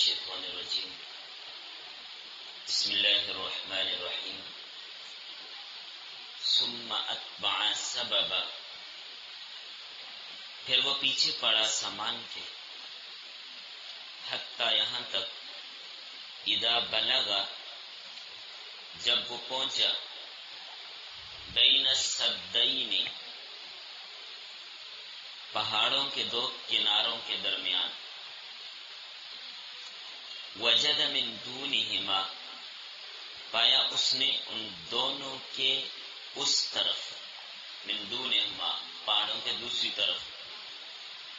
الشیطان الرجیم بسم اللہ الرحمن الرحیم ثم اتبع سببا، پھر وہ پیچھے پڑا سامان کے، حتی یہاں تک اذا بلغا، جب وہ پہنچا، بین السدین، پہاڑوں کے دو کناروں کے درمیان، وجد من دونہما، پایا اس نے ان دونوں کے اس طرف، من دونہما پہاڑوں کے دوسری طرف،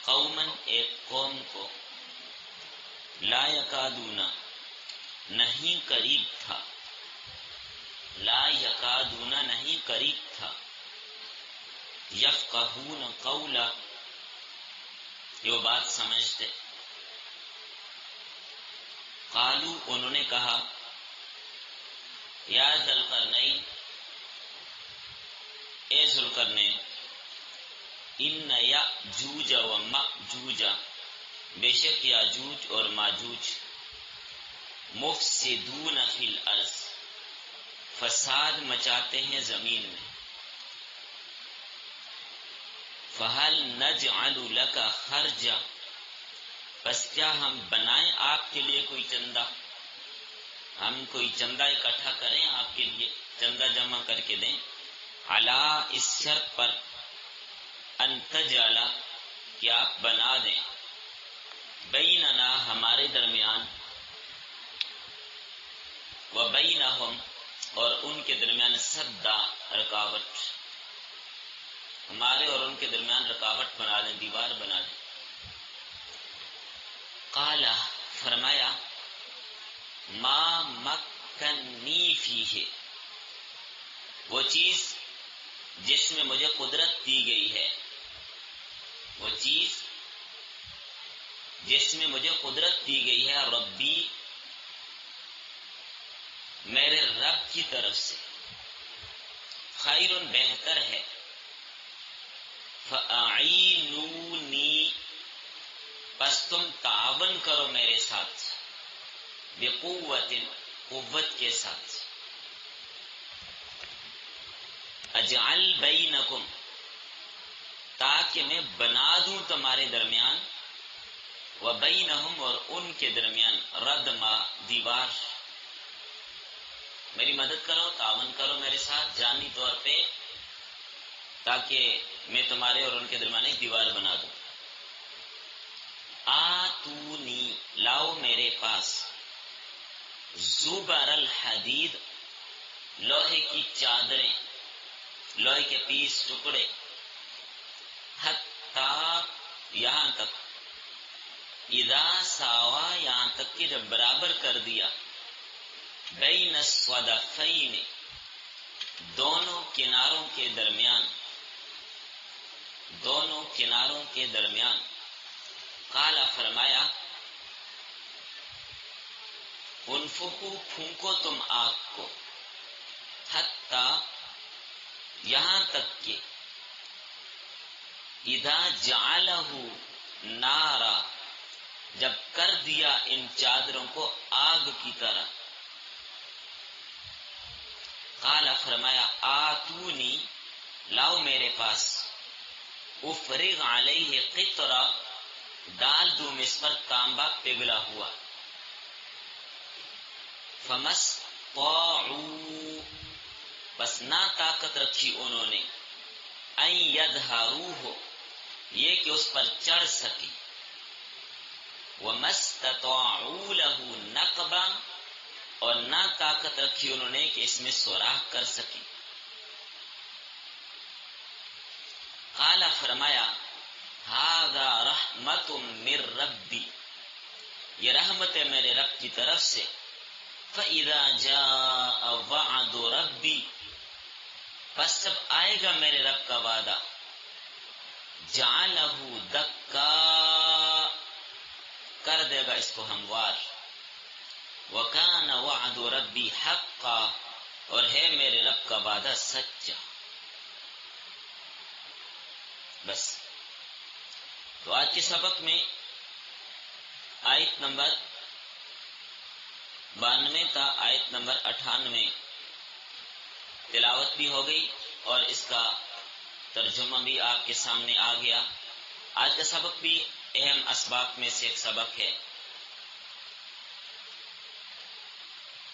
قومن ایک قوم کو، لا یکادون نہیں قریب تھا، لا یکادون نہیں قریب تھا، یفقہون قولا، یہ بات سمجھتے، قالو انہوں نے کہا، یا ذی القرنین، اے ذی القرنین، ان یأجوج و مأجوج، بے شک یاجوج اور ماجوج، مفسدون فی الارض، فساد مچاتے ہیں زمین میں، فہل نجعل لک خرجا، بس کیا ہم بنائیں آپ کے لیے کوئی چندہ، ہم کوئی چندہ اکٹھا کریں آپ کے لیے، چندہ جمع کر کے دیں، علی اس شرط پر، ان تجعل کہ آپ بنا دیں، بیننا ہمارے درمیان، و بینہم اور ان کے درمیان، سدا رکاوٹ، ہمارے اور ان کے درمیان رکاوٹ بنا دیں، دیوار بنا دیں۔ قال فرمایا، ما مکنی فیہ، وہ چیز جس میں مجھے قدرت دی گئی ہے، وہ چیز جس میں مجھے قدرت دی گئی ہے، ربی میرے رب کی طرف سے، خیر بہتر ہے، فاعینونی پس تم تعاون کرو میرے ساتھ، بقوت قوت کے ساتھ، اجعل بینکم تاکہ میں بنا دوں تمہارے درمیان، و بینہم اور ان کے درمیان، ردما دیوار، میری مدد کرو، تعاون کرو میرے ساتھ جانی طور پہ، تاکہ میں تمہارے اور ان کے درمیان ایک دیوار بنا دوں۔ آتونی لاؤ میرے پاس، زبر الحدید لوہے کی چادریں، لوہے کے پیس ٹکڑے، حتی یہاں تک، اذا ساوا یہاں تک کہ جب برابر کر دیا، بین الصدفین دونوں کناروں کے درمیان، دونوں کناروں کے درمیان، قال فرمایا، انفخوا پھونکو تم آگ کو، حتی یہاں تک کہ، اذا جعلہ نارا جب کر دیا ان چادروں کو آگ کی طرح، قال فرمایا، آتونی لاؤ میرے پاس، افرغ علیہ قطرہ ڈال دوں اس پر تانبا پگھلا ہوا، فمستطاعوا بس نہ طاقت رکھی انہوں نے، ان یظہروہ یہ کہ اس پر چڑھ سکی، ومستطاعوا لہ نقبا اور نہ طاقت رکھی انہوں نے کہ اس میں سوراخ کر سکی۔ قال فرمایا، ھذا رحمت من ربی، یہ رحمت ہے میرے رب کی طرف سے، فاذا جاء وعد ربی پس جب آئے گا میرے رب کا وعدہ، جعلہ دکا کر دے گا اس کو ہموار، وکان وعد ربی حقا اور ہے میرے رب کا وعدہ سچا۔ بس تو آج کے سبق میں آیت نمبر 92 تا آیت نمبر 98 تلاوت بھی ہو گئی اور اس کا ترجمہ بھی آپ کے سامنے آ گیا۔ آج کا سبق بھی اہم اسباق میں سے ایک سبق ہے۔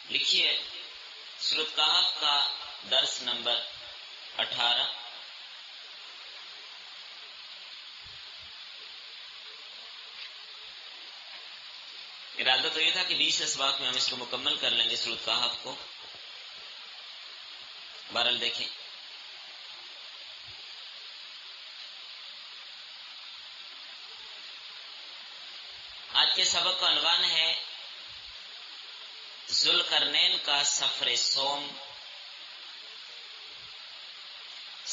لکھیے سورۃ کہف کا درس نمبر 18۔ ارادہ تو یہ تھا کہ 20 اسباق میں ہم اس کو مکمل کر لیں گے سورۃ کہف کو۔ بہرحال دیکھیں، آج کے سبق کا عنوان ہے ذوالقرنین کا سفر سوم،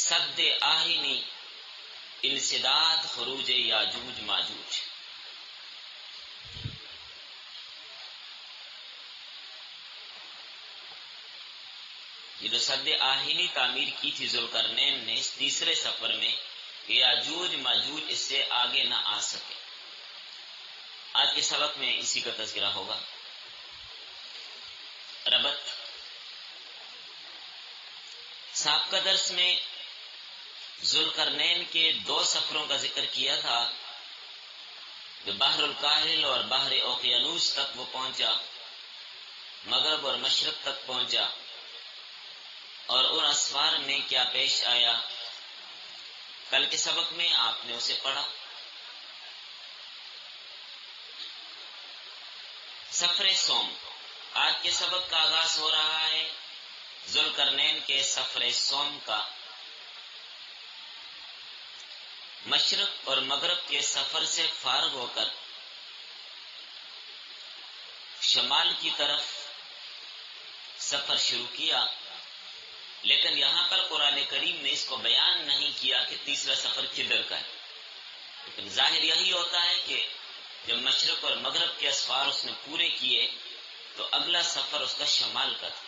سد آہنی، انسداد خروج یاجوج ماجوج۔ یہ جو سد آہنی تعمیر کی تھی ذوالقرنین نے اس تیسرے سفر میں، یاجوج ماجوج اس سے آگے نہ آ سکے۔ آج کے سبق میں اسی کا تذکرہ ہوگا۔ ربط سابقہ درس میں ذوالقرنین کے 2 سفروں کا ذکر کیا تھا، جو بحر الکاہل اور بحر اوقیانوس تک وہ پہنچا، مغرب اور مشرق تک پہنچا، اور ان اسفار میں کیا پیش آیا کل کے سبق میں آپ نے اسے پڑھا۔ سفر سوم، آج کے سبق کا آغاز ہو رہا ہے ذوالقرنین کے سفر سوم کا۔ مشرق اور مغرب کے سفر سے فارغ ہو کر شمال کی طرف سفر شروع کیا، لیکن یہاں پر قرآن کریم نے اس کو بیان نہیں کیا کہ تیسرا سفر کدھر کا ہے، لیکن ظاہر یہی ہوتا ہے کہ جب مشرق اور مغرب کے اسفار اس نے پورے کیے تو اگلا سفر اس کا شمال کا تھا۔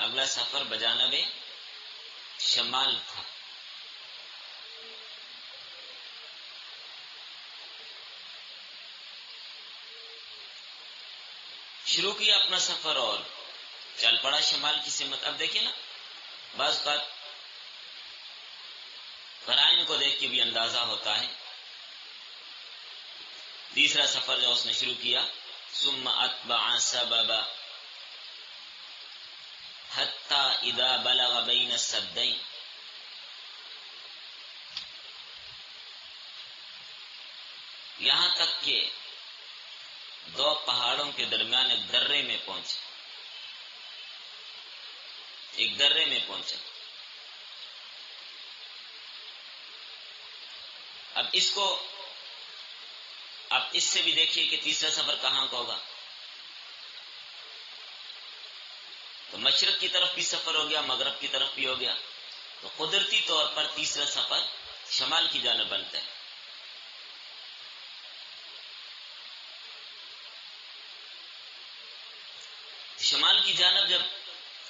اگلا سفر بجانب شمال تھا۔ شروع کیا اپنا سفر اور چل پڑا شمال کی سمت۔ اب دیکھیں نا، بعض بات قرائن کو دیکھ کے بھی اندازہ ہوتا ہے۔ تیسرا سفر جو اس نے شروع کیا، ثم اتبع سببا حتی اذا بلغ بین السدین، یہاں تک کہ 2 پہاڑوں کے درمیان ایک درے میں پہنچا، ایک درے میں پہنچا۔ اب اس سے بھی دیکھیے کہ تیسرا سفر کہاں کا ہوگا۔ تو مشرق کی طرف بھی سفر ہو گیا، مغرب کی طرف بھی ہو گیا، تو قدرتی طور پر تیسرا سفر شمال کی جانب بنتا ہے۔ شمال کی جانب جب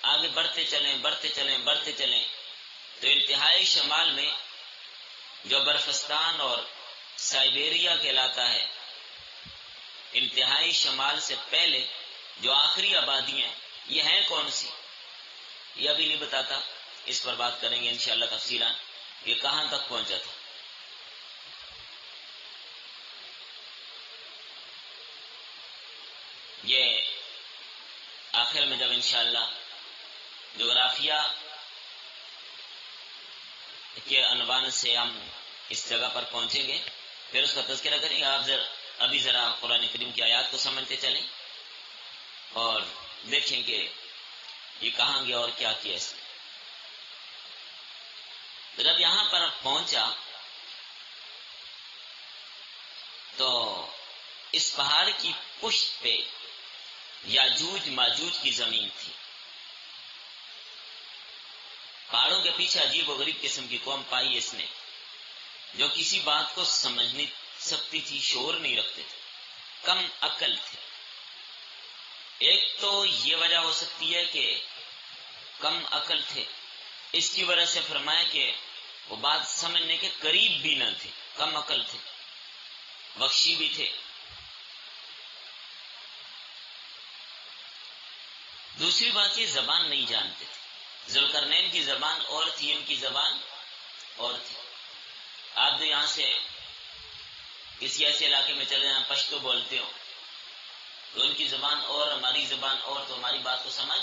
آگے بڑھتے چلیں تو انتہائی شمال میں جو برفستان اور سائبیریا کہلاتا ہے، انتہائی شمال سے پہلے جو آخری آبادیاں ہیں یہ ہیں کون سی، یہ ابھی نہیں بتاتا، اس پر بات کریں گے انشاءاللہ تفصیلاً یہ کہاں تک پہنچا تھا۔ یہ آخر میں جب انشاءاللہ جغرافیہ کے عنوان سے ہم اس جگہ پر پہنچیں گے پھر اس کا تذکرہ کریں گے۔ آپ ابھی ذرا قرآن کریم کی آیات کو سمجھتے چلیں اور دیکھیں کہ یہ کہاں گیا اور کیا کیا اس نے۔ جب یہاں پر پہنچا تو اس پہاڑ کی پشت پہ یاجوج ماجوج کی زمین تھی۔ پہاڑوں کے پیچھے عجیب و غریب قسم کی قوم پائی اس نے، جو کسی بات کو سمجھ نہیں سکتی تھی، شعور نہیں رکھتے تھے، کم عقل تھے۔ ایک تو یہ وجہ ہو سکتی ہے کہ کم عقل تھے، اس کی وجہ سے فرمایا کہ وہ بات سمجھنے کے قریب بھی نہ تھے، کم عقل تھے، وحشی بھی تھے۔ دوسری بات یہ زبان نہیں جانتے تھے۔ ذوالقرنین کی زبان اور تھی، ان کی زبان اور تھی۔ آپ جو یہاں سے کسی ایسے علاقے میں چلے جائیں پشتو بولتے ہو تو ان کی زبان اور ہماری زبان اور، تو ہماری بات کو سمجھ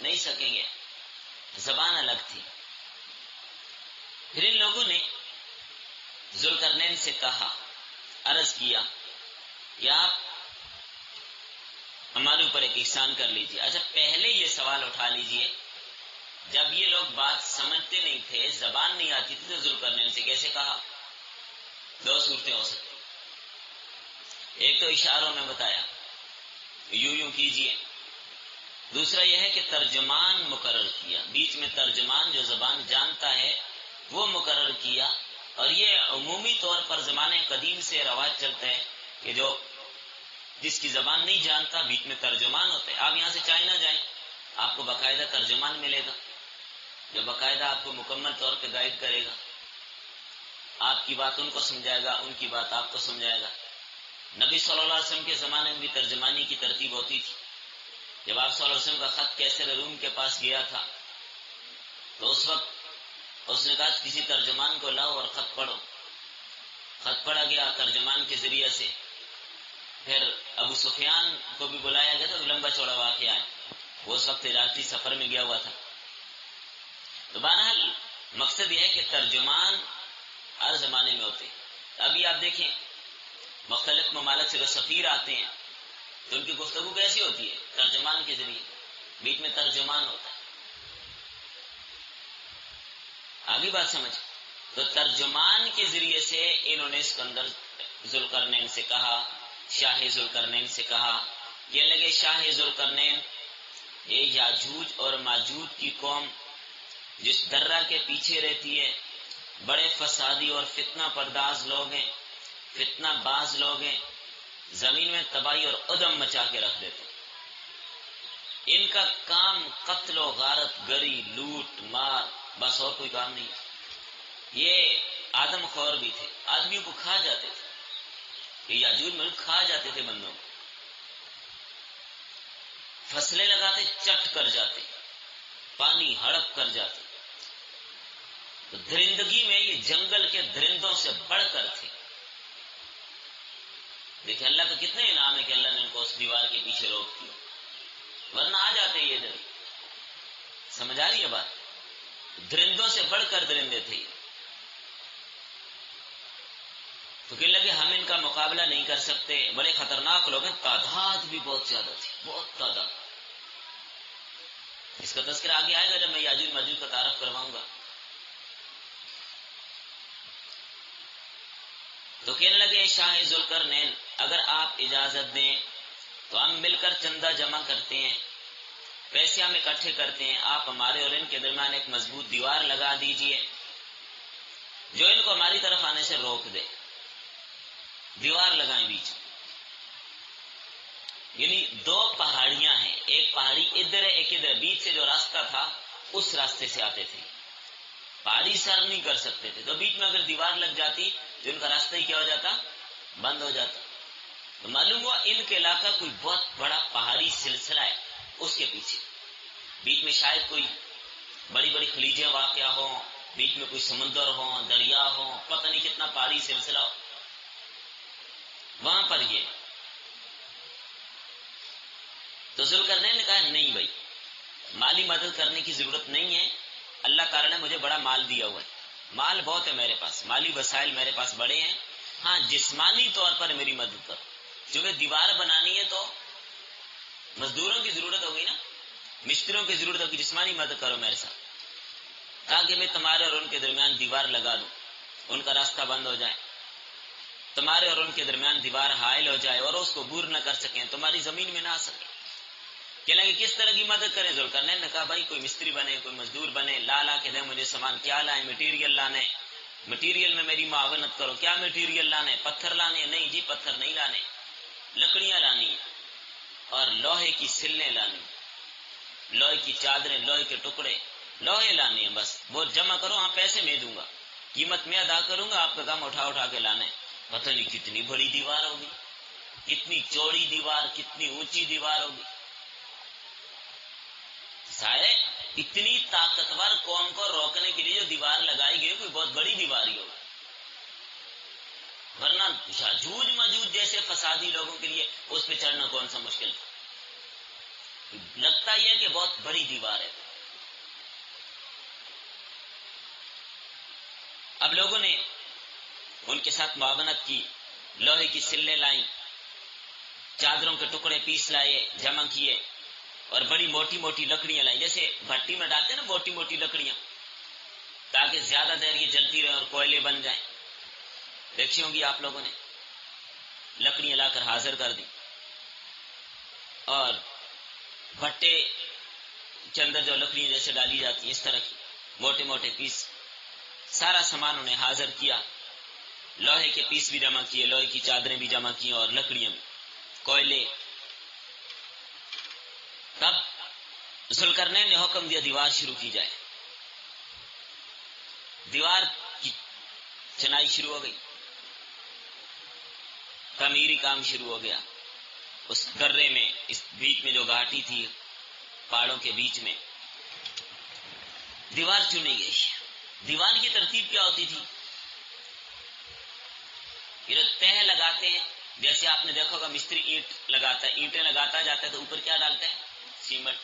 نہیں سکیں گے، زبان الگ تھی۔ پھر ان لوگوں نے ذوالقرنین سے کہا، عرض کیا کہ آپ ہمارے اوپر ایک احسان کر لیجیے۔ اچھا پہلے یہ سوال اٹھا لیجیے، جب یہ لوگ بات سمجھتے نہیں تھے، زبان نہیں آتی تھی، تو ذوالقرنین سے کیسے کہا؟ دو صورتیں ہو سکتی، ایک تو اشاروں میں بتایا یوں کیجیے، دوسرا یہ ہے کہ ترجمان مقرر کیا، بیچ میں ترجمان جو زبان جانتا ہے وہ مقرر کیا۔ اور یہ عمومی طور پر زمانے قدیم سے رواج چلتا ہے کہ جس کی زبان نہیں جانتا بیچ میں ترجمان ہوتا ہے۔ آپ یہاں سے چائنا جائیں، آپ کو باقاعدہ ترجمان ملے گا جو باقاعدہ آپ کو مکمل طور پہ گائیڈ کرے گا، آپ کی بات ان کو سمجھائے گا، ان کی بات آپ کو سمجھائے گا۔ نبی صلی اللہ علیہ وسلم کے زمانے میں بھی ترجمانی کی ترتیب ہوتی تھی۔ جب آپ صلی اللہ علیہ وسلم کا خط کیسر روم کے پاس گیا تھا تو اس وقت اس نے کہا کسی ترجمان کو لاؤ اور خط پڑھو۔ خط پڑھا گیا ترجمان کے ذریعے سے، پھر ابو سفیان کو بھی بلایا گیا تھا، لمبا چوڑا واقعہ ہے، وہ اس وقت تجارتی سفر میں گیا ہوا تھا۔ تو بہرحال مقصد یہ ہے کہ ترجمان ہر زمانے میں ہوتے۔ ابھی آپ دیکھیں مختلف ممالک سے جو سفیر آتے ہیں تو ان کی گفتگو کیسی ہوتی ہے؟ ترجمان کے ذریعے، بیچ میں ترجمان ہوتا ہے۔ آگے بات سمجھ، تو ترجمان کے ذریعے سے انہوں نے اسکندر ذوالقرنین سے کہا، شاہ ذوالقرنین سے کہا، یہ لگے شاہ ذوالقرنین یہ یاجوج اور ماجوج کی قوم جس درہ کے پیچھے رہتی ہے، بڑے فسادی اور فتنہ پرداز لوگ ہیں، فتنہ باز لوگ ہیں، زمین میں تباہی اور عدم مچا کے رکھ دیتے ہیں۔ ان کا کام قتل و غارت گری، لوٹ مار، بس اور کوئی کام نہیں۔ یہ آدم خور بھی تھے، آدمیوں کو کھا جاتے تھے، یہ یاجوج ملک کھا جاتے تھے بندوں کو، فصلیں لگاتے چٹ کر جاتے، پانی ہڑپ کر جاتے۔ تو درندگی میں یہ جنگل کے درندوں سے بڑھ کر تھے۔ دیکھیں اللہ کا کتنا انعام ہے کہ اللہ نے ان کو اس دیوار کے پیچھے روک دیا، ورنہ آ جاتے یہ ادھر۔ سمجھ آ رہی ہے بات؟ درندوں سے بڑھ کر درندے تھے۔ تو کہنے لگے ہم ان کا مقابلہ نہیں کر سکتے، بڑے خطرناک لوگ ہیں، تعداد بھی بہت زیادہ تھی، بہت تعداد۔ اس کا تذکرہ آگے آئے گا جب میں یاجوج ماجوج کا تعارف کرواؤں گا۔ تو کہنے لگے شاہ ذوالقرنین اگر آپ اجازت دیں تو ہم مل کر چندہ جمع کرتے ہیں، پیسے ہم اکٹھے کرتے ہیں، آپ ہمارے اور ان کے درمیان ایک مضبوط دیوار لگا دیجئے جو ان کو ہماری طرف آنے سے روک دے۔ دیوار لگائیں بیچ، یعنی دو پہاڑیاں ہیں، ایک پہاڑی ادھر ہے ایک ادھر، بیچ سے جو راستہ تھا اس راستے سے آتے تھے، پہاڑی سر نہیں کر سکتے تھے، تو بیچ میں اگر دیوار لگ جاتی تو ان کا راستہ ہی کیا ہو جاتا؟ بند ہو جاتا۔ تو معلوم ہوا ان کے علاقہ کوئی بہت بڑا پہاڑی سلسلہ ہے، اس کے پیچھے بیچ میں شاید کوئی بڑی بڑی خلیجیں واقع ہوں، بیچ میں کوئی سمندر ہو، دریا ہو، پتہ نہیں کتنا پہاڑی سلسلہ ہو وہاں پر یہ۔ تو ذوالقرنین نے کہا نہیں بھائی، مالی مدد کرنے کی ضرورت نہیں ہے، اللہ تعالیٰ نے مجھے بڑا مال دیا ہوا ہے، مال بہت ہے میرے پاس، مالی وسائل میرے پاس بڑے ہیں، ہاں جسمانی طور پر میری مدد کرو، کیونکہ دیوار بنانی ہے تو مزدوروں کی ضرورت ہوگی نا، مستریوں کی ضرورت ہوگی، جسمانی مدد کرو میرے ساتھ تاکہ میں تمہارے اور ان کے درمیان دیوار لگا دوں، ان کا راستہ بند ہو جائے، تمہارے اور ان کے درمیان دیوار حائل ہو جائے اور اس کو عبور نہ کر سکیں، تمہاری زمین میں نہ آ سکیں۔ کہنے لگے کس طرح کی مدد کریں؟ ذوالقرنین نے کہا بھائی کوئی مستری بنے، کوئی مزدور بنے، لا کے دیں مجھے سامان، کیا لائیں؟ مٹیریل لانے، مٹیریل میں میری معاونت کرو۔ کیا مٹیریل لانے؟ پتھر لانے؟ نہیں جی پتھر نہیں لانے، لکڑیاں لانی اور لوہے کی سلیں لانی، لوہے کی چادریں، لوہے کے ٹکڑے، لوہے لانے ہیں، بس وہ جمع کرو، ہاں پیسے میں دوں گا، قیمت میں ادا کروں گا، آپ کا کام اٹھا اٹھا کے لانا ہے۔ پتہ نہیں کتنی بڑی دیوار ہوگی، کتنی چوڑی دیوار، کتنی اونچی دیوار ہوگی۔ سارے اتنی طاقتور قوم کو روکنے کے لیے جو دیوار لگائی گئی کوئی بہت بڑی دیوار ہی ہوگی، ورنہ یاجوج ماجوج جیسے فسادی لوگوں کے لیے اس پہ چڑھنا کون سا مشکل تھا۔ لگتا ہی ہے کہ بہت بڑی دیوار ہے۔ اب لوگوں نے ان کے ساتھ معاونت کی، لوہے کی سلیں لائیں، چادروں کے ٹکڑے پیس لائے، جمع کیے، اور بڑی موٹی موٹی لکڑیاں لائیں، جیسے بھٹی میں ڈالتے ہیں نا موٹی موٹی لکڑیاں، تاکہ زیادہ دیر یہ جلتی رہے اور کوئلے بن جائیں۔ دیکھی ہوں گی آپ لوگوں نے، لکڑیاں لا کر حاضر کر دی، اور بھٹے کے اندر جو لکڑیاں جیسے ڈالی جاتی ہیں اس طرح کی موٹے موٹے پیس، سارا سامان انہیں حاضر کیا، لوہے کے پیس بھی جمع کیے، لوہے کی چادریں بھی جمع کی اور لکڑیاں بھی، کوئلے۔ تب ذوالقرنین نے حکم دیا دیوار شروع کی جائے۔ دیوار کی چنائی شروع ہو گئی، تعمیری کام شروع ہو گیا۔ اس درے میں، اس بیچ میں جو گھاٹی تھی پہاڑوں کے بیچ میں، دیوار چنی گئی۔ دیوار کی ترتیب کیا ہوتی تھی؟ یہ تہ لگاتے ہیں، جیسے آپ نے دیکھا ہوگا مستری اینٹ لگاتا ہے، اینٹیں لگاتا جاتا ہے تو اوپر کیا ڈالتا ہے؟ سیمنٹ،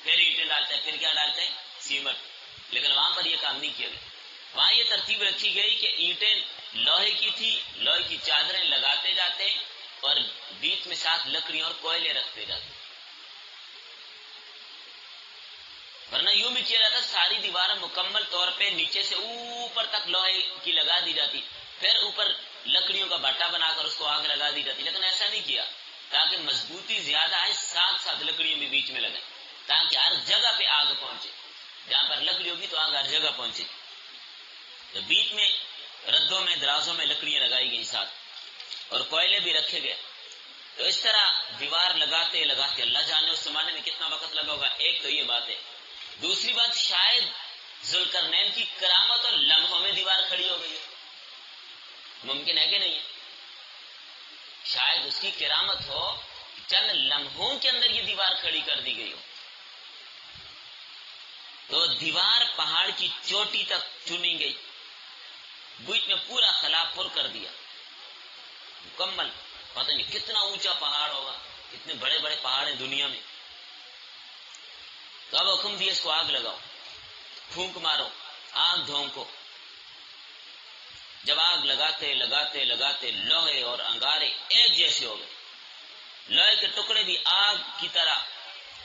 پھر اینٹیں ڈالتا ہے، پھر کیا ڈالتا ہے؟ سیمنٹ۔ لیکن وہاں پر یہ کام نہیں کیا گیا، وہاں یہ ترتیب رکھی گئی کہ اینٹیں لوہے کی تھی، لوہے کی چادریں لگاتے جاتے اور بیچ میں ساتھ لکڑیاں اور کوئلے رکھتے جاتے، ورنہ یوں بھی کیا جاتا ساری دیوار مکمل طور پہ نیچے سے اوپر تک لوہے کی لگا دی جاتی، پھر اوپر لکڑیوں کا بٹا بنا کر اس کو آگ لگا دی جاتی، لیکن ایسا نہیں کیا تاکہ مضبوطی زیادہ آئے، ساتھ ساتھ لکڑیوں بھی بیچ میں لگائیں تاکہ ہر جگہ پہ آگ پہنچے، جہاں پر لکڑی ہوگی تو آگ ہر جگہ پہنچے۔ تو بیچ میں ردوں میں درازوں میں لکڑیاں لگائی گئی ساتھ، اور کوئلے بھی رکھے گئے۔ تو اس طرح دیوار لگاتے لگاتے اللہ جانے اس زمانے میں کتنا وقت لگا ہوگا۔ ایک تو یہ بات ہے، دوسری بات شاید ذوالقرنین کی کرامت اور لمحوں میں دیوار کھڑی ہو گئی، ممکن ہے کہ نہیں ہے؟ شاید اس کی کرامت ہو، چند لمحوں کے اندر یہ دیوار کھڑی کر دی گئی ہو۔ تو دیوار پہاڑ کی چوٹی تک چنی گئی، بیچ میں پورا خلا پر کر دیا مکمل۔ پتہ نہیں کتنا اونچا پہاڑ ہوگا، کتنے بڑے بڑے پہاڑ ہیں دنیا میں۔ تو اب حکم دیا اس کو آگ لگاؤ، پھونک مارو، آگ دھونکو۔ جب آگ لگاتے لگاتے لگاتے لوہے اور انگارے ایک جیسے ہو گئے، لوہے کے ٹکڑے بھی آگ کی طرح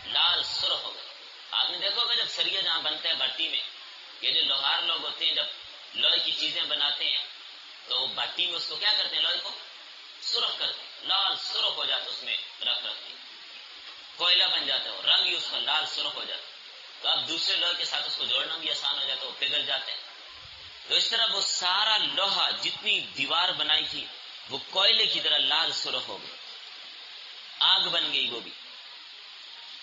لال سرخ ہو گئے۔ آپ نے دیکھا ہوگا جب سریا جہاں بنتا ہے بھٹی میں، یہ جو لوہار لوگ ہوتے ہیں جب لوہے کی چیزیں بناتے ہیں تو بھٹی میں اس کو کیا کرتے ہیں؟ لوہے کو سرخ کرتے ہیں، لال سرخ ہو جاتا، اس میں رکھ کے کوئلہ بن جاتا ہے، اور رنگ ہی اس کا لال سرخ ہو جاتا ہے۔ تو اب دوسرے لوہے کے ساتھ اس کو جوڑنا بھی آسان ہو جاتا ہے، وہ پگھل جاتے ہیں۔ تو اس طرح وہ سارا لوہا جتنی دیوار بنائی تھی وہ کوئلے کی طرح لال سرخ ہو گئی، آگ بن گئی وہ بھی۔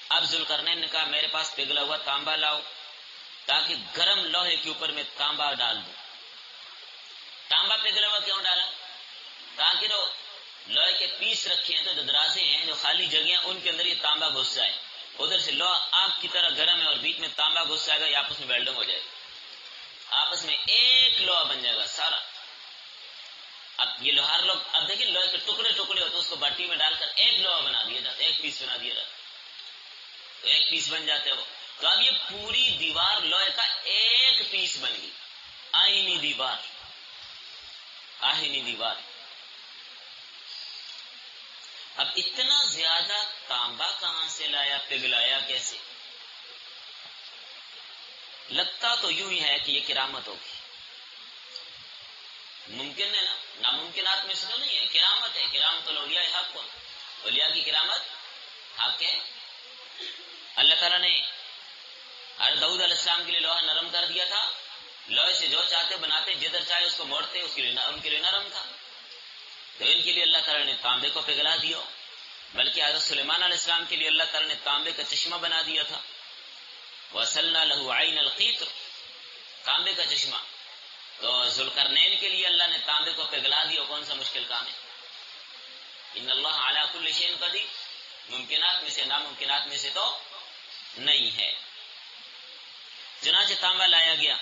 اب ذوالقرنین نے کہا میرے پاس پگھلا ہوا تانبا لاؤ تاکہ گرم لوہے کے اوپر میں تانبا ڈال دوں۔ تانبا پگھلا ہوا کیوں ڈالا؟ تاکہ جو لوہے کے پیس رکھے ہیں تو جو درازے ہیں، جو خالی جگہ ہیں، ان کے اندر یہ تانبا گھس جائے، ادھر سے لوہا آگ کی طرح گرم ہے اور بیچ میں تانبا گھس جائے گا، یہ آپس میں ویلڈنگ ہو جائے گا، آپس میں ایک لوہا بن جائے گا سارا۔ اب یہ لوہار لوگ اب دیکھیں لوہے کے ٹکڑے ٹکڑے ہوتے ہیں، اس کو بٹی میں ڈال کر ایک لوہا بنا دیا جاتا ہے، ایک پیس بنا دیا جاتا ہے، تو ایک پیس بن جاتے ہو۔ تو اب یہ پوری دیوار لوہے کا ایک پیس بن گئی، آئینی دیوار، آئینی دیوار۔ اب اتنا زیادہ تانبا کہاں سے لایا، پگھلایا کیسے؟ لگتا تو یوں ہی ہے کہ یہ کرامت ہوگی، ممکن ہے نا، ناممکنات میں سے تو نہیں ہے، کرامت ہے۔ کرامت الاولیاء حق، اولیاء کی کرامت حق ہے۔ اللہ تعالیٰ نے حضرت داؤد علیہ السلام کے لیے لوہا نرم کر دیا تھا، لوہے سے جو چاہتے بناتے، جدھر چاہے اس کو موڑتے، اس کے لیے ان کے لیے نرم تھا۔ تو ان کے لیے اللہ تعالیٰ نے تانبے کو پگھلا دیا، بلکہ حضرت سلیمان علیہ السلام کے لیے اللہ تعالیٰ نے تانبے کا چشمہ بنا دیا تھا، وَأَسَلْنَا لَهُ عَيْنَ الْقِطْرِ، تانبے کا چشمہ۔ تو ذوالقرنین کے لیے اللہ نے تانبے کو پگھلا دیا، کون سا مشکل کام ہے؟ ان اللہ علی کل شیء قدیر، ممکنات میں سے ناممکنات میں سے تو نہیں ہے۔ چنانچہ تانبا لایا گیا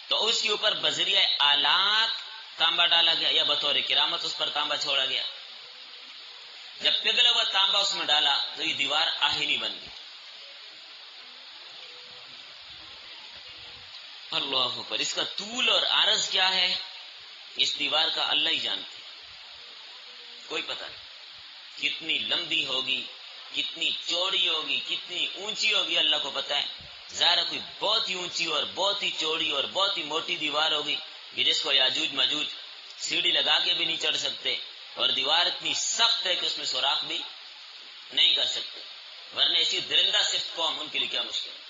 تو اس کے اوپر بذریعہ آلات تانبا ڈالا گیا یا بطور کرامت اس پر تانبا چھوڑا گیا۔ جب پگھلا ہوا تانبا اس میں ڈالا تو یہ دیوار آہنی بن گئی۔ اللہ اکبر! اس کا طول اور عرض کیا ہے اس دیوار کا اللہ ہی جانتے، کوئی پتہ نہیں کتنی لمبی ہوگی، کتنی چوڑی ہوگی، کتنی اونچی ہوگی، اللہ کو پتہ ہے۔ ظاہر کوئی بہت ہی اونچی اور بہت ہی چوڑی اور بہت ہی موٹی دیوار ہوگی کہ جس کو یاجوج ماجوج سیڑھی لگا کے بھی نہیں چڑھ سکتے، اور دیوار اتنی سخت ہے کہ اس میں سوراخ بھی نہیں کر سکتے، ورنہ ایسی درندہ صرف قوم ان کے لیے کیا مشکل ہے۔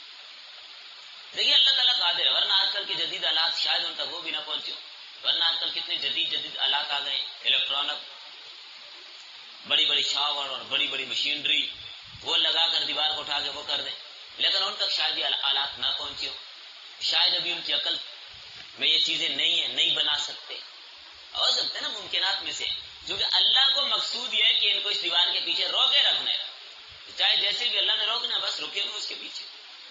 دیکھیے اللہ تعالیٰ قادر ہے، ورنہ آج کل کے جدید آلات شاید ان تک وہ بھی نہ پہنچے، ورنہ آج کل کتنے جدید آلات آ گئے، الیکٹرانک، بڑی بڑی شاور اور بڑی بڑی مشینری، وہ لگا کر دیوار کو اٹھا کے وہ کر دیں، لیکن ان تک شاید یہ آلات نہ پہنچے ہو، شاید ابھی ان کی عقل میں یہ چیزیں نہیں ہیں، نہیں بنا سکتے۔ ہو سکتے ہیں نا ممکنات میں سے، کیونکہ اللہ کو مقصود یہ ہے کہ ان کو اس دیوار کے پیچھے روکے رکھنا ہے، چاہے جیسے بھی اللہ نے روکنا ہے، بس رکے ہوئے اس کے پیچھے،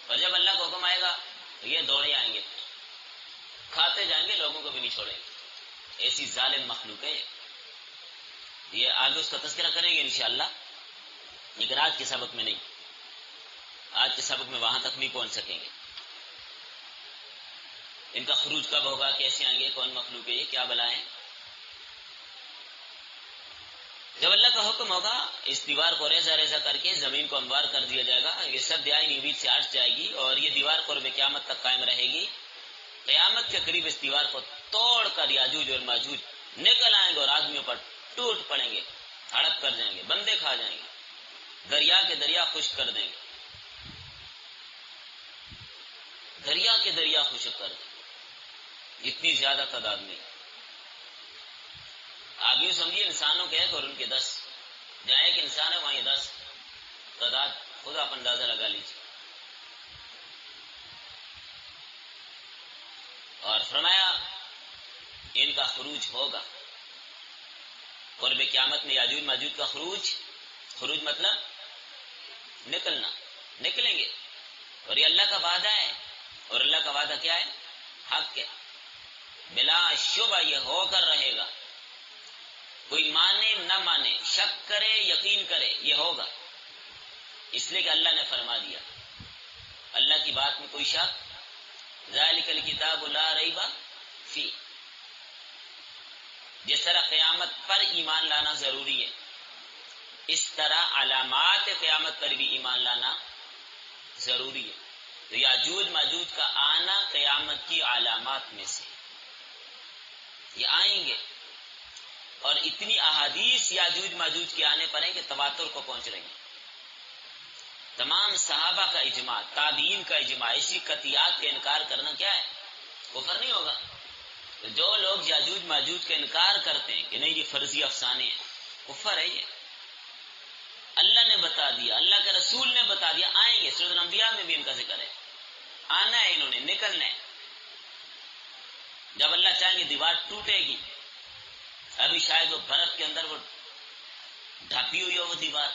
اور جب اللہ کا حکم آئے گا تو یہ دوڑے آئیں گے، کھاتے جائیں گے، لوگوں کو بھی نہیں چھوڑیں گے۔ ایسی ظالم مخلوق ہے یہ، آگے اس کا تذکرہ کریں گے انشاءاللہ، لیکن آج کے سبق میں نہیں، آج کے سبق میں وہاں تک نہیں پہنچ سکیں گے۔ ان کا خروج کب ہوگا، کیسے آئیں گے، کون مخلوق ہے یہ، کیا بلائیں؟ جب اللہ کا حکم ہوگا اس دیوار کو ریزہ ریزہ کر کے زمین کو ہموار کر دیا جائے گا، یہ سب دہائی نیوید سے ہٹ جائے گی اور یہ دیوار قرب قیامت تک قائم رہے گی۔ قیامت کے قریب اس دیوار کو توڑ کر یاجوج اور ماجوج نکل آئیں گے اور آدمیوں پر ٹوٹ پڑیں گے، ہڑپ کر جائیں گے، بندے کھا جائیں گے، دریا کے دریا خشک کر دیں گے، دریا کے دریا خشک کر دیں گے، اتنی زیادہ تعداد میں۔ آپ یوں سمجھیے انسانوں کے ایک اور ان کے 10، جہاں ایک انسان ہے وہاں یہ 10 تعداد، خود آپ اندازہ لگا لیجیے۔ اور فرمایا ان کا خروج ہوگا قرب قیامت میں، یاجوج ماجوج کا خروج مطلب نکلنا، نکلیں گے، اور یہ اللہ کا وعدہ ہے، اور اللہ کا وعدہ کیا ہے؟ حق ہے، بلا شبہ یہ ہو کر رہے گا، کوئی مانے نہ مانے، شک کرے یقین کرے، یہ ہوگا، اس لیے کہ اللہ نے فرما دیا، اللہ کی بات میں کوئی شک، ذالک الکتاب لا ریب فیہ۔ جس طرح قیامت پر ایمان لانا ضروری ہے، اس طرح علامات قیامت پر بھی ایمان لانا ضروری ہے۔ تو یاجوج ماجوج کا آنا قیامت کی علامات میں سے، یہ آئیں گے، اور اتنی احادیث یاجوج ماجوج کے آنے پر ہیں کہ تواتر کو پہنچ رہی ہیں۔ تمام صحابہ کا اجماع، تابعین کا اجماع، اسی قطعیات کا انکار کرنا کیا ہے؟ کفر نہیں ہوگا۔ تو جو لوگ یاجوج ماجوج کا انکار کرتے ہیں کہ نہیں یہ فرضی افسانے ہیں، کفر ہے یہ۔ اللہ نے بتا دیا، اللہ کے رسول نے بتا دیا، آئیں گے، سورۃ الانبیاء میں بھی ان کا ذکر ہے، آنا ہے، انہوں نے نکلنا ہے۔ جب اللہ چاہیں گے دیوار ٹوٹے گی، ابھی شاید وہ برف کے اندر وہ ڈھانپی ہوئی ہو، وہ دیوار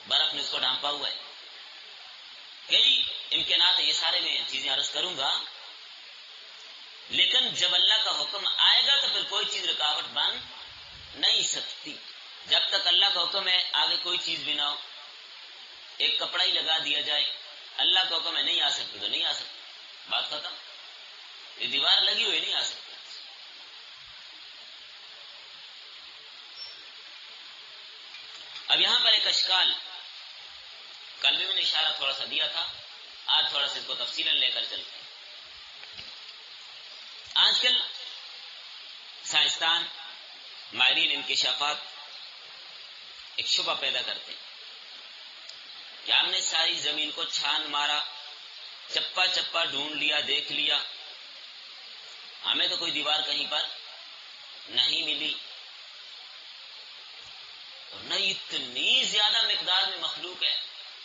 برف نے اس کو ڈھانپا ہوا ہے، کئی امکانات ہیں، یہ سارے میں چیزیں عرض کروں گا، لیکن جب اللہ کا حکم آئے گا تو پھر کوئی چیز رکاوٹ بن نہیں سکتی۔ جب تک اللہ کا حکم ہے آگے کوئی چیز بھی نہ ہو، ایک کپڑا ہی لگا دیا جائے، اللہ کا حکم ہے نہیں آ سکتی تو نہیں آ سکتی، بات ختم، یہ دیوار لگی ہوئی نہیں آ سکتی۔ اب یہاں پر ایک اشکال، کل بھی میں نے اشارہ تھوڑا سا دیا تھا، آج تھوڑا سا اس کو تفصیلاً لے کر چلتے ہیں۔ آج کل سائنسدان، ماہرین انکشافات ایک شبہ پیدا کرتے ہیں کہ ہم نے ساری زمین کو چھان مارا، چپا چپا ڈھونڈ لیا، دیکھ لیا، ہمیں تو کوئی دیوار کہیں پر نہیں ملی، اور نہ اتنی زیادہ مقدار میں مخلوق ہے،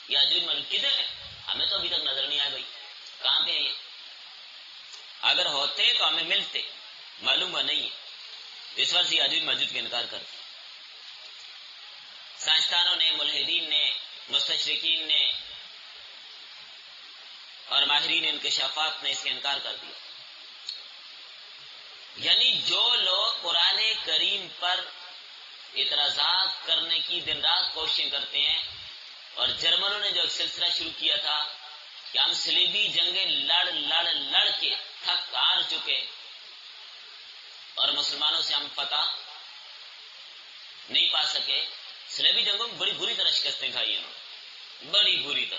یاجوج ماجوج کدھر ہے، ہمیں تو ابھی تک نظر نہیں آ گئی، کہاں پہ ہے یہ؟ اگر ہوتے تو ہمیں ملتے، معلوم ہوا نہیں ہے، اس وقت یہ آدمی موجود کا انکار کرتے. سائنسدانوں نے، ملحدین نے، مستشرقین نے اور ماہرین انکشافات نے اس کا انکار کر دیا. یعنی جو لوگ قرآن کریم پر اعتراضات کرنے کی دن رات کوششیں کرتے ہیں، اور جرمنوں نے جو ایک سلسلہ شروع کیا تھا کہ ہم صلیبی جنگیں لڑ کے تھک ہار چکے اور مسلمانوں سے ہم فتح نہیں پا سکے. صلیبی جنگوں میں بڑی بری طرح شکستیں کھائی انہوں نے، بڑی بری طرح.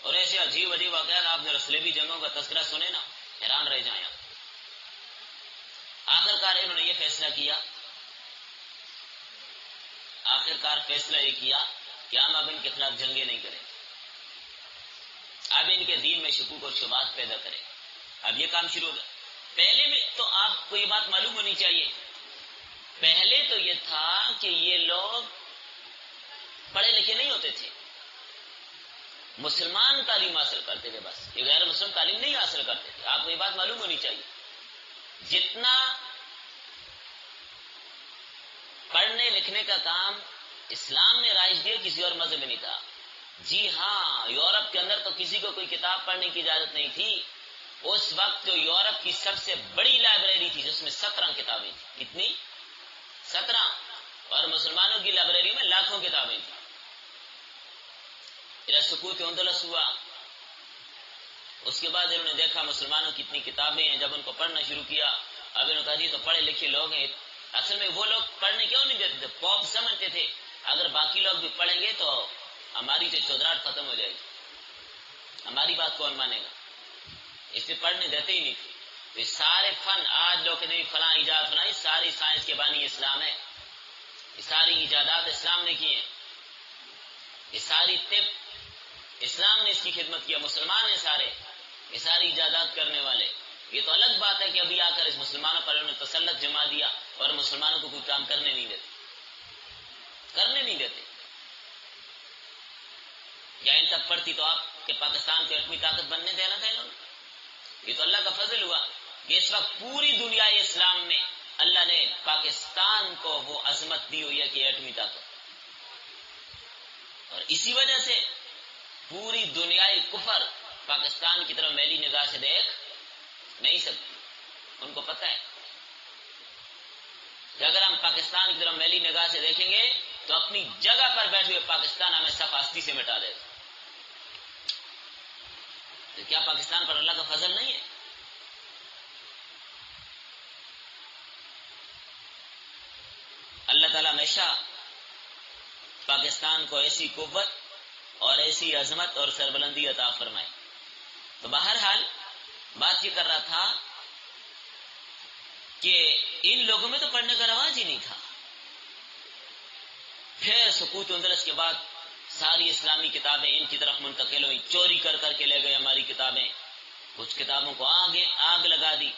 اور ایسے عجیب عجیب واقعات آپ نے صلیبی جنگوں کا تذکرہ سنے نا، حیران رہ جائیں آپ. آخرکار انہوں نے یہ فیصلہ کیا، یہ کیا کہ ہم اب ان کے خلاف جنگیں نہیں کریں، اب ان کے دین میں شکوک اور شبہات پیدا کریں. اب یہ کام شروع ہو گیا. پہلے میں تو آپ کو یہ بات معلوم ہونی چاہیے، پہلے تو یہ تھا کہ یہ لوگ پڑھے لکھے نہیں ہوتے تھے، مسلمان تعلیم حاصل کرتے تھے، بس یہ غیر مسلم تعلیم نہیں حاصل کرتے تھے. آپ کو یہ بات معلوم ہونی چاہیے. جتنا پڑھنے لکھنے کا کام اسلام نے رائج دیا، کسی اور مذہب میں نہیں تھا. جی ہاں، یورپ کے اندر تو کسی کو کوئی کتاب پڑھنے کی اجازت نہیں تھی. اس وقت جو یورپ کی سب سے بڑی لائبریری تھی جس میں 17 کتابیں تھیں. کتنی؟ 17. اور مسلمانوں کی لائبریری میں لاکھوں کتابیں تھیں. سکوت اندلس ہوا، اس کے بعد انہوں نے دیکھا مسلمانوں کی اتنی کتابیں ہیں، جب ان کو پڑھنا شروع کیا، اب انہوں نے کہا جی تو پڑھے لکھے لوگ ہیں. اصل میں وہ لوگ پڑھنے کیوں نہیں دیتے تھے؟ پوپ سمجھتے تھے اگر باقی لوگ بھی پڑھیں گے تو ہماری جو چودراہٹ ختم ہو جائے گی، ہماری بات کون مانے گا، اس لیے پڑھنے دیتے ہی نہیں تھے. تو یہ سارے فن آج لوگ کہتے ہیں فلاں ایجاد فلاں، یہ ساری سائنس کے بانی اسلام ہے، یہ ساری ایجادات اسلام نے کی ہیں، یہ ساری طب اسلام نے اس کی خدمت کیا، مسلمان ہیں سارے یہ ساری ایجادات کرنے والے. یہ تو الگ بات ہے کہ ابھی آ کر اس مسلمانوں پر انہوں نے تسلط جما دیا اور مسلمانوں کو کوئی کام کرنے نہیں دیتے. یا ان تک پڑتی تو آپ کہ پاکستان کو ایٹمی طاقت بننے دینا تھا انہوں نے. یہ تو اللہ کا فضل ہوا کہ اس وقت پوری دنیا اسلام میں اللہ نے پاکستان کو وہ عظمت دی ہوئی ہے کہ ایٹمی طاقت، اور اسی وجہ سے پوری دنیائے کفر پاکستان کی طرف میلی نگاہ سے دیکھ نہیں سکتی. ان کو پتہ ہے کہ اگر ہم پاکستان کی طرف میلی نگاہ سے دیکھیں گے تو اپنی جگہ پر بیٹھے ہوئے پاکستان ہمیں صف ہستی سے مٹا دے گا. تو کیا پاکستان پر اللہ کا فضل نہیں ہے؟ اللہ تعالیٰ ہمیشہ پاکستان کو ایسی قوت اور ایسی عظمت اور سربلندی عطا فرمائے. تو بہرحال بات یہ کر رہا تھا کہ ان لوگوں میں تو پڑھنے کا رواج ہی نہیں تھا. پھر سکوت اندلس کے بعد ساری اسلامی کتابیں ان کی طرف منتقل ہوئی، چوری کر کے لے گئے ہماری کتابیں. کچھ کتابوں کو آگ لگا دی،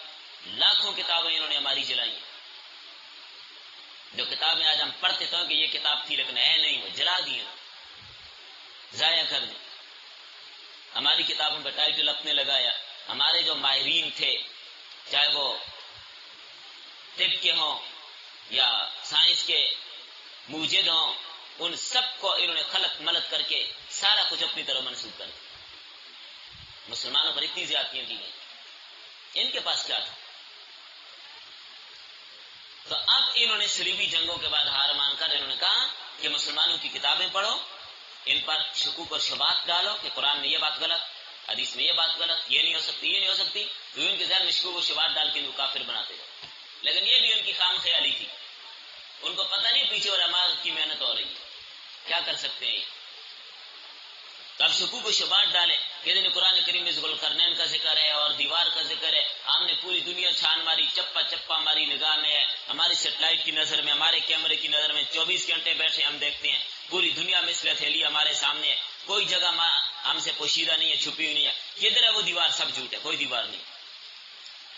لاکھوں کتابیں انہوں نے ہماری جلائی. جو کتابیں آج ہم پڑھتے تھے کہ یہ کتاب تھی لیکن ہے نہیں، وہ جلا دی، ضائع کر دی. ہماری کتابوں پہ ٹائٹل اپنے لگایا. ہمارے جو ماہرین تھے، چاہے وہ طب کے ہوں یا سائنس کے موجد ہوں، ان سب کو انہوں نے خلط ملط کر کے سارا کچھ اپنی طرف منسوخ کر دیا. مسلمانوں پر اتنی زیادتیاں کی گئی، ان کے پاس کیا تھا؟ تو اب انہوں نے صلیبی جنگوں کے بعد ہار مان کر انہوں نے کہا کہ مسلمانوں کی کتابیں پڑھو، ان پر شکوک اور شبہات ڈالو کہ قرآن میں یہ بات غلط، حدیث میں یہ بات غلط، یہ نہیں ہو سکتی، یہ نہیں ہو سکتی. تو ان کے ذہن میں شکوک و شبہات ڈال کے وہ کافر بناتے گئے. لیکن یہ بھی ان کی خام خیالی تھی، ان کو پتہ نہیں پیچھے علماء کی محنت ہو رہی ہے، کیا کر سکتے ہیں. تو اب شکوک و شبہات ڈالے کہ قرآن کریم میں ذوالقرنین کا ذکر ہے اور دیوار کا ذکر ہے. ہم نے پوری دنیا چھان ماری، چپا چپا ہماری نگاہ میں ہے، ہماری سیٹلائٹ کی نظر میں، ہمارے کیمرے کی نظر میں 24 گھنٹے بیٹھے ہم دیکھتے ہیں. پوری دنیا مثل ہتھیلی ہمارے سامنے ہے، کوئی جگہ ہم سے پوشیدہ نہیں ہے، چھپی ہوئی نہیں ہے. کدھر ہے وہ دیوار؟ سب جھوٹ ہے، کوئی دیوار نہیں.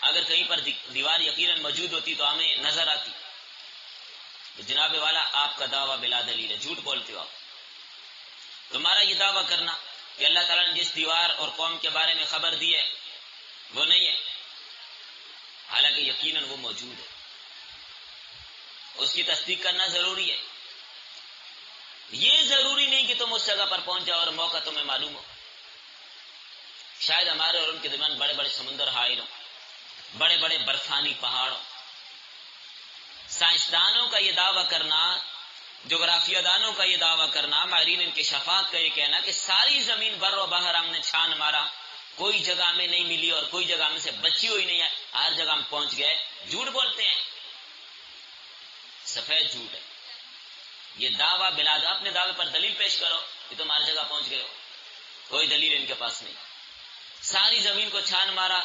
اگر کہیں پر دیوار یقیناً موجود ہوتی تو ہمیں نظر آتی. تو جناب والا آپ کا دعویٰ بلا دلیل ہے، جھوٹ بولتے ہو آپ. تمہارا یہ دعویٰ کرنا کہ اللہ تعالیٰ نے جس دیوار اور قوم کے بارے میں خبر دی ہے وہ نہیں ہے. حالانکہ یقیناً وہ موجود ہے، اس کی تصدیق کرنا ضروری ہے۔ یہ ضروری نہیں کہ تم اس جگہ پر پہنچ جاؤ اور موقع تمہیں معلوم ہو۔ شاید ہمارے اور ان کے درمیان بڑے بڑے سمندر حائل ہوں، بڑے بڑے برفانی پہاڑ ہوں۔ سائنسدانوں کا یہ دعویٰ کرنا، جغرافیہ دانوں کا یہ دعویٰ کرنا، ماہرین انکشافات کا یہ کہنا کہ ساری زمین بر و بحر ہم نے چھان مارا، کوئی جگہ ہمیں نہیں ملی اور کوئی جگہ ہم سے بچی ہوئی نہیں ہے، ہر جگہ ہم پہنچ گئے، جھوٹ بولتے ہیں، سفید جھوٹ ہے یہ دعویٰ۔ بلا اپنے دعوے پر دلیل پیش کرو کہ تم ہر جگہ پہنچ گئے ہو، کوئی دلیل ان کے پاس نہیں۔ ساری زمین کو چھان مارا،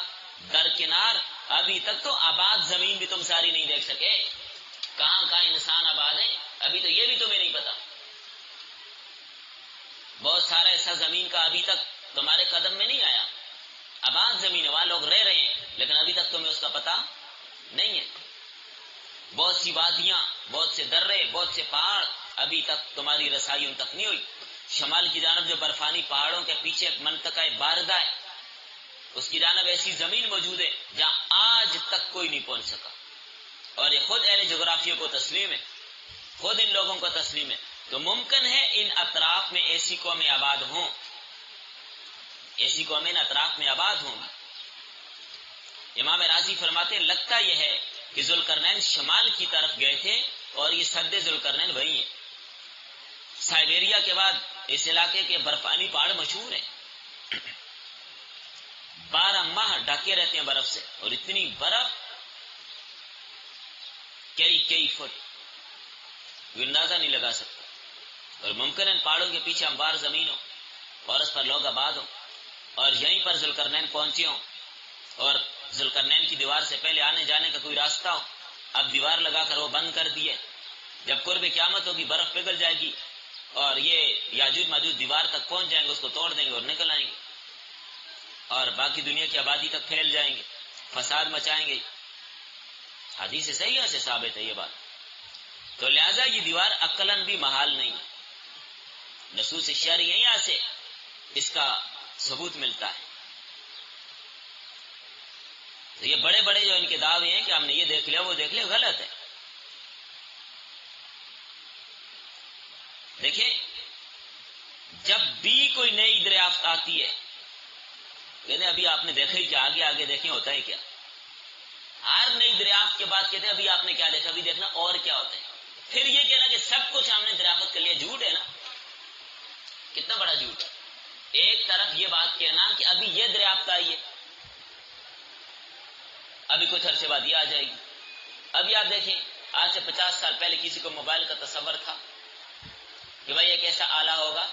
درکنار ابھی تک تو آباد زمین بھی تم ساری نہیں دیکھ سکے، کہاں کہاں انسان آباد ہے ابھی تو یہ بھی تمہیں نہیں پتا۔ بہت سارا ایسا زمین کا ابھی تک تمہارے قدم میں نہیں آیا، آباد زمین ہے، وہاں لوگ رہ رہے ہیں، لیکن ابھی تک تمہیں اس کا پتہ نہیں ہے۔ بہت سی وادیاں، بہت سے درے، بہت سے پہاڑ، ابھی تک تمہاری رسائی ان تک نہیں ہوئی۔ شمال کی جانب جو برفانی پہاڑوں کے پیچھے ایک منطقہ باردہ ہے، اس کی جانب ایسی زمین موجود ہے جہاں آج تک کوئی نہیں پہنچ سکا، اور یہ خود اہل جغرافیہ کو تسلیم ہے، خود ان لوگوں کو تسلیم ہے۔ تو ممکن ہے ان اطراف میں ایسی قومیں آباد ہوں، ایسی قومیں ان اطراف میں آباد ہوں گی۔ امام راضی فرماتے ہیں لگتا یہ ہے کہ ذوالقرنین شمال کی طرف گئے تھے اور یہ سد ذوالقرنین وہی ہے۔ سائبیریا کے بعد اس علاقے کے برفانی پہاڑ مشہور ہیں، 12 ماہ ڈھکے رہتے ہیں برف سے، اور اتنی برف کئی فٹ، کوئی اندازہ نہیں لگا سکتا۔ اور ممکن ہے ان پہاڑوں کے پیچھے ہموار زمین ہو اور اس پر لوگ آباد ہوں، اور یہیں پر ذوالقرنین پہنچے ہوں، اور ذوالقرنین کی دیوار سے پہلے آنے جانے کا کوئی راستہ ہو، اب دیوار لگا کر وہ بند کر دیے، جب قرب قیامت ہوگی برف پگھل جائے گی اور یہ یاجوج ماجوج دیوار تک پہنچ جائیں گے، اس کو توڑ دیں گے اور نکل آئیں گے اور باقی دنیا کی آبادی تک پھیل جائیں گے، فساد مچائیں گے۔ حدیث صحیحہ سے ثابت ہے یہ بات۔ تو لہذا یہ دیوار عقلاً بھی محال نہیں ہے، نصوص شرعیہ سے اس کا ثبوت ملتا ہے۔ تو یہ بڑے بڑے جو ان کے دعوے ہیں کہ ہم نے یہ دیکھ لیا وہ دیکھ لیا، غلط ہے۔ دیکھیں، جب بھی کوئی نئی دریافت آتی ہے، کہتے ہیں ابھی آپ نے دیکھا ہی کیا، آگے آگے دیکھیں ہوتا ہے کیا۔ ہر نئی دریافت کے بعد کہتے ہیں ابھی آپ نے کیا دیکھا، ابھی دیکھنا اور کیا ہوتا ہے۔ پھر یہ کہنا کہ سب کچھ ہم نے دریافت کر لیا، جھوٹ ہے نا، کتنا بڑا جھوٹ ہے۔ ایک طرف یہ بات کہنا کہ ابھی یہ دریافت آئی ہے، ابھی کچھ عرصے بعد یہ آ جائے گی۔ ابھی آپ دیکھیں، آج سے 50 سال پہلے کسی کو موبائل کا تصور تھا کہ بھائی ایک ایسا آلہ ہوگا،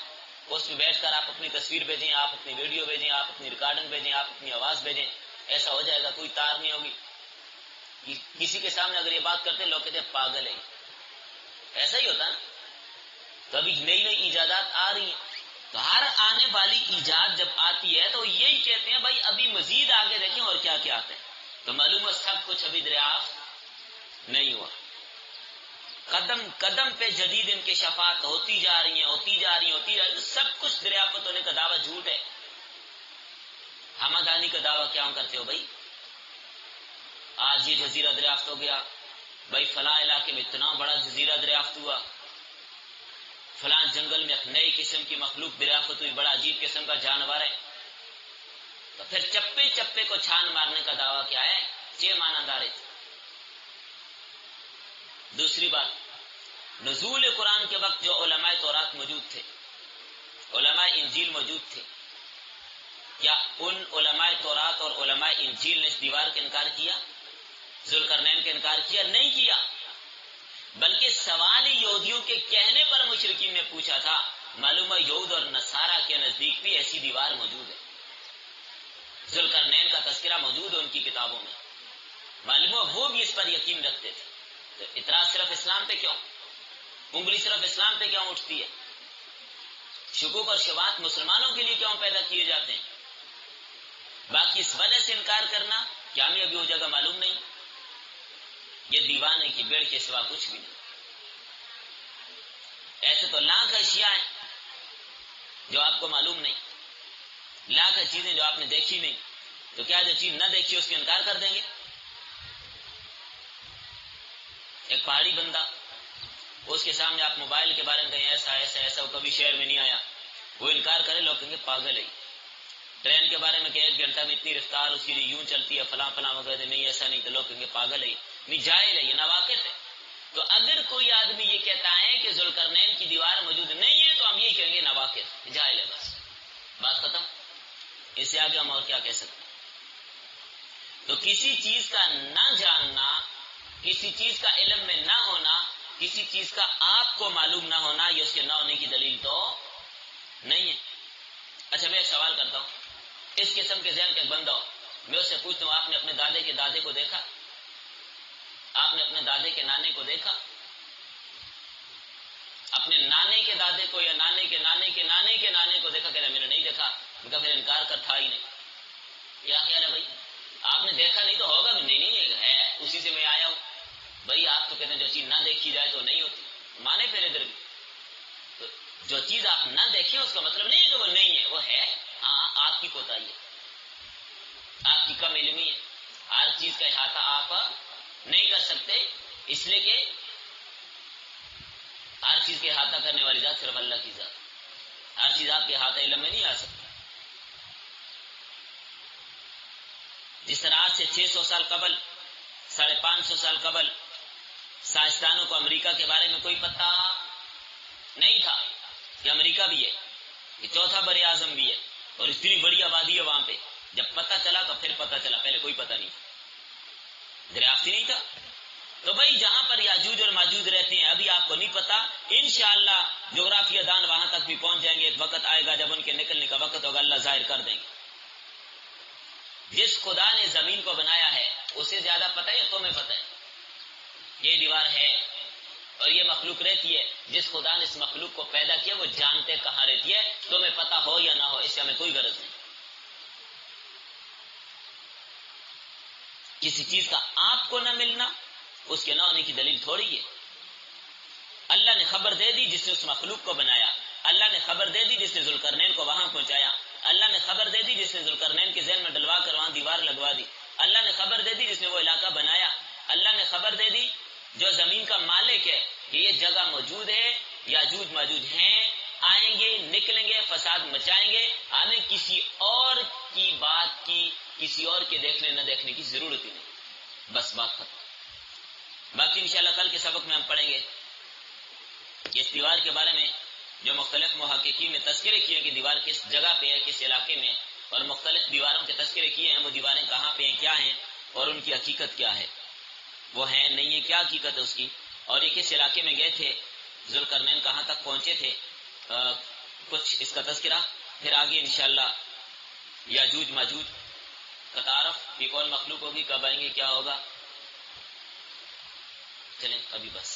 اس میں بیٹھ کر آپ اپنی تصویر بھیجیں، آپ اپنی ویڈیو بھیجیں، آپ اپنی ریکارڈنگ بھیجیں، آپ اپنی آواز بھیجیں، ایسا ہو جائے گا، کوئی تار نہیں ہوگی۔ کسی کے سامنے اگر یہ بات کرتے ہیں لوگ کہتے ہیں پاگل ہے، ایسا ہی ہوتا نا۔ تو ابھی نئی نئی ایجادات آ رہی ہیں، تو ہر آنے والی ایجاد جب آتی ہے تو یہی کہتے ہیں بھائی ابھی مزید آگے دیکھیں اور کیا کیا آتے ہیں۔ تو معلوم ہے سب کچھ ابھی دریافت نہیں ہوا، قدم قدم پہ جدید انکشافات ہوتی جا رہی ہیں، سب کچھ دریافت ہونے کا دعویٰ جھوٹ ہے۔ ہمدانی کا دعویٰ کیا کرتے ہو بھائی، آج یہ جزیرہ دریافت ہو گیا، بھائی فلاں علاقے میں اتنا بڑا جزیرہ دریافت ہوا، فلاں جنگل میں ایک نئی قسم کی مخلوق دریافت ہوئی، بڑا عجیب قسم کا جانور ہے۔ تو پھر چپے چپے کو چھان مارنے کا دعویٰ کیا ہے، یہ معنی دار ہے۔ دوسری بات، نزول قرآن کے وقت جو علماء تورات موجود تھے، علماء انجیل موجود تھے، کیا ان علماء تورات اور علماء انجیل نے اس دیوار کا انکار کیا، ذوالقرنین کا انکار کیا؟ نہیں کیا، بلکہ سوال یہودیوں کے کہنے پر مشرکین نے پوچھا تھا۔ معلوم ہے یہود اور نصارہ کے نزدیک بھی ایسی دیوار موجود ہے، ذوالقرنین کا تذکرہ موجود ہے ان کی کتابوں میں، معلوم ہے وہ بھی اس پر یقین رکھتے تھے۔ تو اعتراض صرف اسلام پہ کیوں، انگلی صرف اسلام پہ کیوں اٹھتی ہے؟ شکوک اور شبہات مسلمانوں کے لیے کیوں پیدا کیے جاتے ہیں؟ باقی اس وجہ سے انکار کرنا کہ ہمیں ابھی وہ جگہ معلوم نہیں، یہ دیوانے کی بیڑ کے سوا کچھ بھی نہیں۔ ایسے تو لاکھ اشیاء ہیں جو آپ کو معلوم نہیں، لاکھ چیزیں جو آپ نے دیکھی نہیں، تو کیا جو چیز نہ دیکھی اس کے انکار کر دیں گے؟ ایک پہاڑی بندہ، اس کے سامنے آپ موبائل کے بارے میں کہیں ایسا ایسا ایسا، وہ کبھی شہر میں نہیں آیا، وہ انکار کرے، لوگ کہیں گے پاگل ہے۔ ٹرین کے بارے میں کہ 1 گھنٹہ میں اتنی رفتار اس کی یوں چلتی ہے فلاں فلاں وغیرہ، نہیں ایسا نہیں، تو لوگ کہیں گے پاگل ہے، نہیں جاہل ہے، یہ ناواقف ہے۔ تو اگر کوئی آدمی یہ کہتا ہے کہ ذوالقرنین کی دیوار موجود نہیں ہے تو ہم یہی کہیں گے ناواقف، جاہل ہے، بس بات ختم۔ اس سے آگے ہم اور کیا کہہ سکتے ہیں؟ تو کسی چیز کا نہ جاننا، کسی چیز کا علم میں نہ ہونا، کسی چیز کا آپ کو معلوم نہ ہونا، یہ اس کے نہ ہونے کی دلیل تو نہیں ہے۔ اچھا میں ایک سوال کرتا ہوں، اس قسم کے ذہن کا ایک بندہ ہو، میں اس سے پوچھتا ہوں آپ نے اپنے دادے کے دادے کو دیکھا؟ آپ نے اپنے دادے کے نانے کو دیکھا؟ اپنے نانے کے دادے کو یا نانے کے نانے کے نانے کے نانے کو دیکھا؟ کہنا میں نے نہیں دیکھا، ان کا پھر انکار کر تھا ہی نہیں۔ کیا خیال ہے بھائی؟ آپ نے دیکھا نہیں تو ہوگا بھی نہیں، نہیں ہے، اسی سے میں آیا ہوں۔ بھائی آپ تو کہتے ہیں جو چیز نہ دیکھی جائے تو نہیں ہوتی، مانے پھر ادھر بھی، تو جو چیز آپ نہ دیکھیں اس کا مطلب نہیں ہے کہ وہ نہیں ہے، وہ ہے۔ ہاں آپ کی کوتاہی ہے، آپ کی کم علمی ہے، ہر چیز کا احاطہ آپ نہیں کر سکتے، اس لیے کہ ہر چیز کے احاطہ کرنے والی ذات صرف اللہ کی ذات، ہر چیز آپ کے احاطہ علم میں نہیں آ سکتی۔ جس طرح آج سے 600 سال قبل، 550 سال قبل سائنسدانوں کو امریکہ کے بارے میں کوئی پتہ نہیں تھا کہ امریکہ بھی ہے، یہ چوتھا بر اعظم بھی ہے اور اتنی بڑی آبادی ہے وہاں پہ، جب پتہ چلا تو پھر پتہ چلا، پہلے کوئی پتہ نہیں تھا، دریافت ہی نہیں تھا۔ تو بھائی جہاں پر یاجوج اور ماجوج رہتے ہیں ابھی آپ کو نہیں پتا، انشاءاللہ جغرافیہ دان وہاں تک بھی پہنچ جائیں گے، ایک وقت آئے گا جب ان کے نکلنے کا وقت ہوگا، اللہ ظاہر کر دیں گے۔ جس خدا نے زمین کو بنایا ہے اسے زیادہ پتہ ہے یا تمہیں پتہ ہے یہ دیوار ہے اور یہ مخلوق رہتی ہے؟ جس خدا نے اس مخلوق کو پیدا کیا وہ جانتے کہاں رہتی ہے، تمہیں پتہ ہو یا نہ ہو اس سے ہمیں کوئی غرض نہیں۔ کسی چیز کا آپ کو نہ ملنا اس کے نہ ہونے کی دلیل تھوڑی ہے۔ اللہ نے خبر دے دی جس نے اس مخلوق کو بنایا، اللہ نے خبر دے دی جس نے ذوالقرنین کو وہاں پہنچایا، اللہ نے خبر دے دی جس نے ذوالقرنین کے ذہن میں ڈلوا کر وہاں دیوار لگوا دی، اللہ نے خبر دے دی جس نے وہ علاقہ بنایا، اللہ نے خبر دے دی جو زمین کا مالک ہے کہ یہ جگہ موجود ہے، یاجوج ماجوج ہیں، آئیں گے، نکلیں گے، فساد مچائیں گے، ہمیں کسی اور کی بات کی، کسی اور کے دیکھنے نہ دیکھنے کی ضرورت ہی نہیں، بس بات ختم۔ باقی انشاءاللہ کل کے سبق میں ہم پڑھیں گے اس دیوار کے بارے میں جو مختلف محققین نے تذکرے کیے کہ دیوار کس جگہ پہ ہے، کس علاقے میں، اور مختلف دیواروں کے تذکرے کیے ہیں، وہ دیواریں کہاں پہ ہیں، کیا ہیں اور ان کی حقیقت کیا ہے، وہ ہیں نہیں ہے، کیا حقیقت ہے اس کی، اور یہ کس علاقے میں گئے تھے، ذوالقرنین کہاں تک پہنچے تھے، کچھ اس کا تذکرہ، پھر آگے انشاءاللہ یاجوج ماجوج کا تعارف، یہ کون مخلوق ہوگی، کب آئیں گے، کیا ہوگا۔ چلیں ابھی بس۔